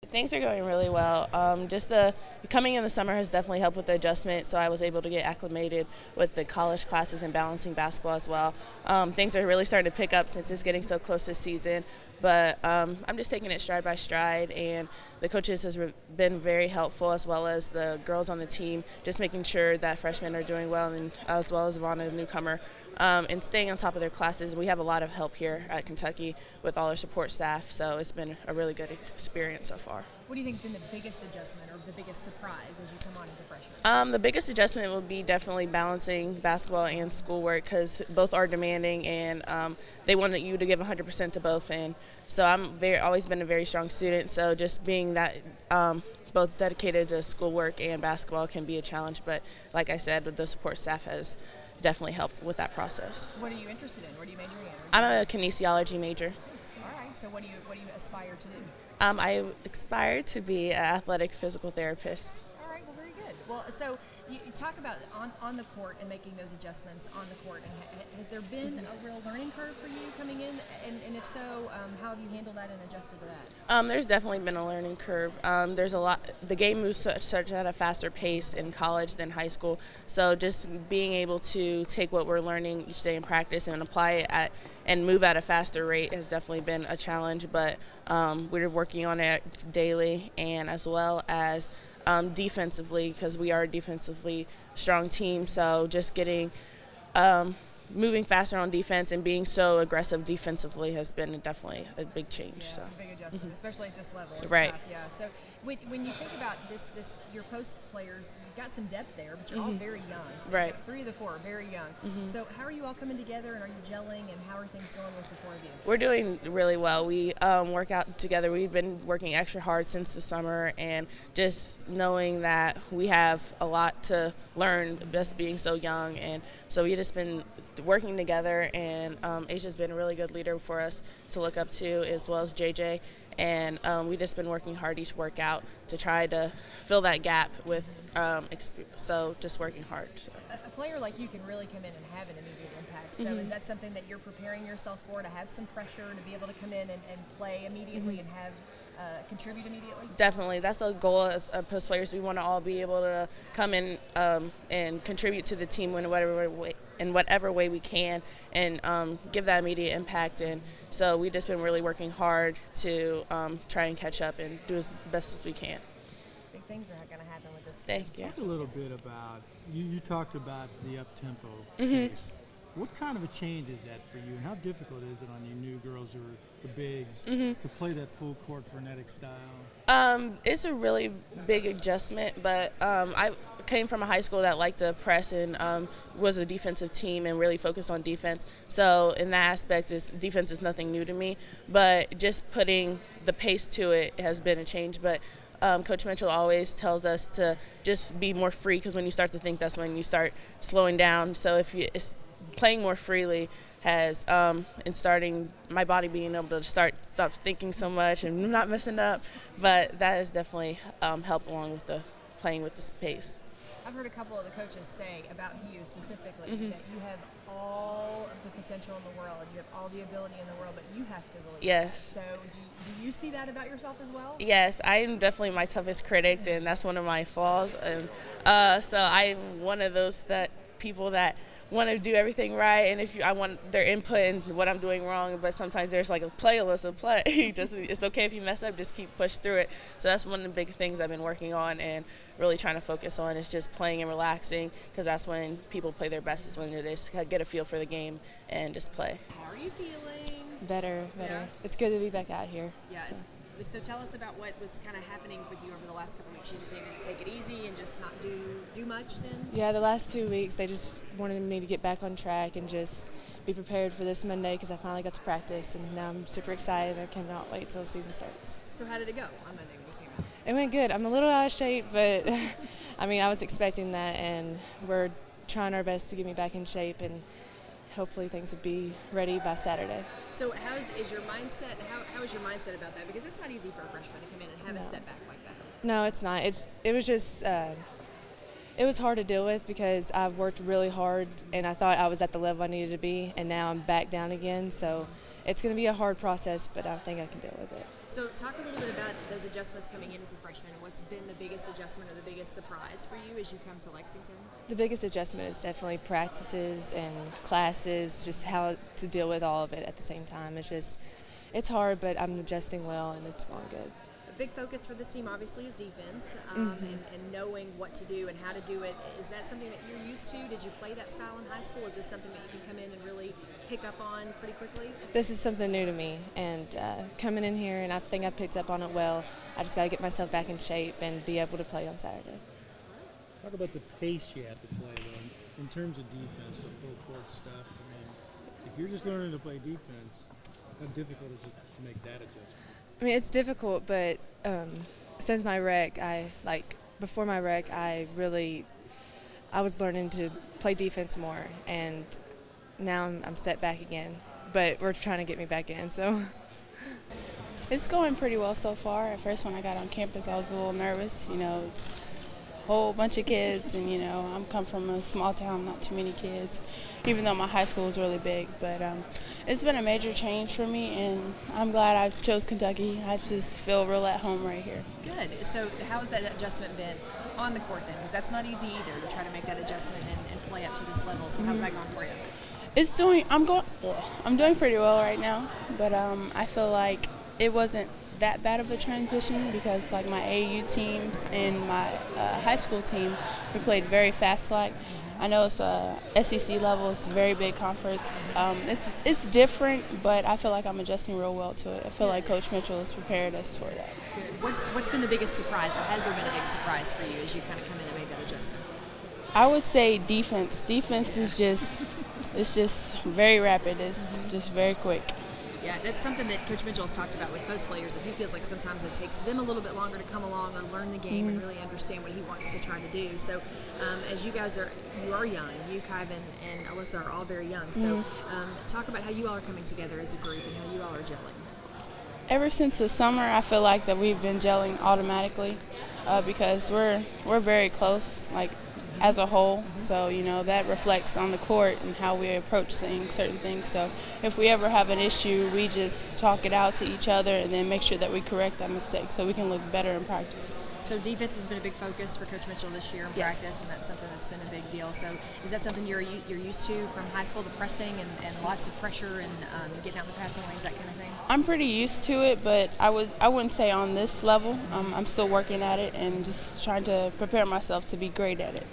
Things are going really well. Just the coming in the summer has definitely helped with the adjustment, so I was able to get acclimated with the college classes and balancing basketball as well. Things are really starting to pick up since it's getting so close this season, but I'm just taking it stride by stride, and the coaches has been very helpful, as well as the girls on the team, just making sure that freshmen are doing well, and as well as Ivana, the newcomer. And staying on top of their classes. We have a lot of help here at Kentucky with all our support staff, so it's been a really good experience so far. What do you think has been the biggest adjustment or the biggest surprise as you come on as a freshman? The biggest adjustment will be definitely balancing basketball and schoolwork, because both are demanding, and they want you to give 100% to both. And so always been a very strong student, so just being that both dedicated to schoolwork and basketball can be a challenge. But like I said, the support staff has definitely helped with that process. What are you interested in? What are you majoring in? I'm a kinesiology major. Nice. All right. So what do you aspire to do? I aspire to be an athletic physical therapist. All right. Well, very good. Well, so you talk about on the court and making those adjustments on the court. And has there been a real learning curve for you coming in? And if so, how have you handled that and adjusted to that? There's definitely been a learning curve. There's a lot. The game moves such at a faster pace in college than high school. So just being able to take what we're learning each day in practice and apply it and move at a faster rate has definitely been a challenge. But we're working on it daily, and as well as defensively, because we are a defensively strong team. So just getting moving faster on defense and being so aggressive defensively has been definitely a big change. Yeah, so it's a big adjustment, especially at this level. It's right. Tough, yeah. So when you think about this, your post players, you've got some depth there, but you're all very young. So right. 3 of the 4 are very young. So how are you all coming together, and are you gelling, and how are things going with the 4 of you? We're doing really well. We work out together. We've been working extra hard since the summer, and just knowing that we have a lot to learn just being so young. And so we've just been working together, and Asia's been a really good leader for us to look up to, as well as JJ. And we've just been working hard each workout to try to fill that gap with so just working hard. A player like you can really come in and have an immediate impact. So is that something that you're preparing yourself for, to have some pressure, to be able to come in and play immediately and have contribute immediately? Definitely. That's a goal as post players. We want to all be able to come in and contribute to the team in whatever way we can, and give that immediate impact. And so we've just been really working hard to try and catch up and do as best as we can. Big things are going to happen with this. Thank you. Talk a little bit about, you talked about the up-tempo pace. What kind of a change is that for you, and how difficult is it on you new girls or the bigs to play that full court frenetic style? It's a really big adjustment, but I came from a high school that liked to press and was a defensive team and really focused on defense. So in that aspect, defense is nothing new to me, but just putting the pace to it has been a change. But Coach Mitchell always tells us to just be more free, because when you start to think, that's when you start slowing down. So it's playing more freely has and starting my body being able to stop thinking so much and not messing up, but that has definitely helped along with the playing with the pace. I've heard a couple of the coaches say about you specifically that you have all of the potential in the world, you have all the ability in the world, but you have to believe. Yes. That. So do you see that about yourself as well? Yes, I'm definitely my toughest critic, and that's one of my flaws. And so I'm one of those people that want to do everything right, and I want their input in what I'm doing wrong, but sometimes there's like a playlist of play. It's okay if you mess up, just keep push through it. So that's one of the big things I've been working on and really trying to focus on, is just playing and relaxing, because that's when people play their best, is when it is get a feel for the game and just play. How are you feeling? Better. Yeah. It's good to be back out here. Yeah. So tell us about what was kind of happening with you over the last couple of weeks. You just needed to take it easy and just not do much then? Yeah, the last 2 weeks they just wanted me to get back on track and just be prepared for this Monday, because I finally got to practice, and now I'm super excited. I cannot wait till the season starts. So how did it go on Monday when you came out? It went good. I'm a little out of shape, but I mean, I was expecting that, and we're trying our best to get me back in shape, and hopefully things will be ready by Saturday. So how is your mindset about that? Because it's not easy for a freshman to come in and have a setback like that. No, it's not. It was just it was hard to deal with, because I've worked really hard and I thought I was at the level I needed to be, and now I'm back down again. So it's going to be a hard process, but I think I can deal with it. So talk a little bit about those adjustments coming in as a freshman and what's been the biggest adjustment or the biggest surprise for you as you come to Lexington? The biggest adjustment is definitely practices and classes, just how to deal with all of it at the same time. It's hard, but I'm adjusting well and it's going good. A big focus for this team obviously is defense and knowing what to do and how to do it. Is that something that you're used to? Did you play that style in high school? Is this something that you can come in and really pick up on pretty quickly? This is something new to me, and coming in here, and I think I picked up on it well. I just got to get myself back in shape and be able to play on Saturday. Talk about the pace you have to play, though, in terms of defense, the full court stuff. I mean, if you're just learning to play defense, how difficult is it to make that adjustment? I mean, it's difficult, but since my rec, before my rec, I was learning to play defense more, and now I'm set back again. But we're trying to get me back in, so. It's going pretty well so far. At first, when I got on campus, I was a little nervous. You know, it's a whole bunch of kids, and you know, I'm come from a small town, not too many kids, even though my high school was really big. But it's been a major change for me, and I'm glad I chose Kentucky. I just feel real at home right here. Good. So how has that adjustment been on the court then? Because that's not easy either to try to make that adjustment and play up to this level. So how's that going for you? I'm doing pretty well right now, but I feel like it wasn't that bad of a transition because like my AAU teams and my high school team, we played very fast slack. I know it's SEC level, it's a very big conference. It's different, but I feel like I'm adjusting real well to it. I feel like Coach Mitchell has prepared us for that. Good. What's been the biggest surprise, or has there been a big surprise for you as you kind of come in and make that adjustment? I would say defense. Defense is just very rapid. It's just very quick. Yeah, that's something that Coach Mitchell has talked about with most players, that he feels like sometimes it takes them a little bit longer to come along or learn the game and really understand what he wants to try to do. So as you are young, you, Kyvan, and Alyssa are all very young. So talk about how you all are coming together as a group and how you all are gelling. Ever since the summer, I feel like that we've been gelling automatically because we're very close, like as a whole. So, you know, that reflects on the court and how we approach certain things. So if we ever have an issue, we just talk it out to each other and then make sure that we correct that mistake so we can look better in practice. So defense has been a big focus for Coach Mitchell this year in practice, and that's something that's been a big deal. So is that something you're used to from high school, the pressing and lots of pressure and getting out in the passing lanes, that kind of thing? I'm pretty used to it, but I wouldn't say on this level. I'm still working at it and just trying to prepare myself to be great at it.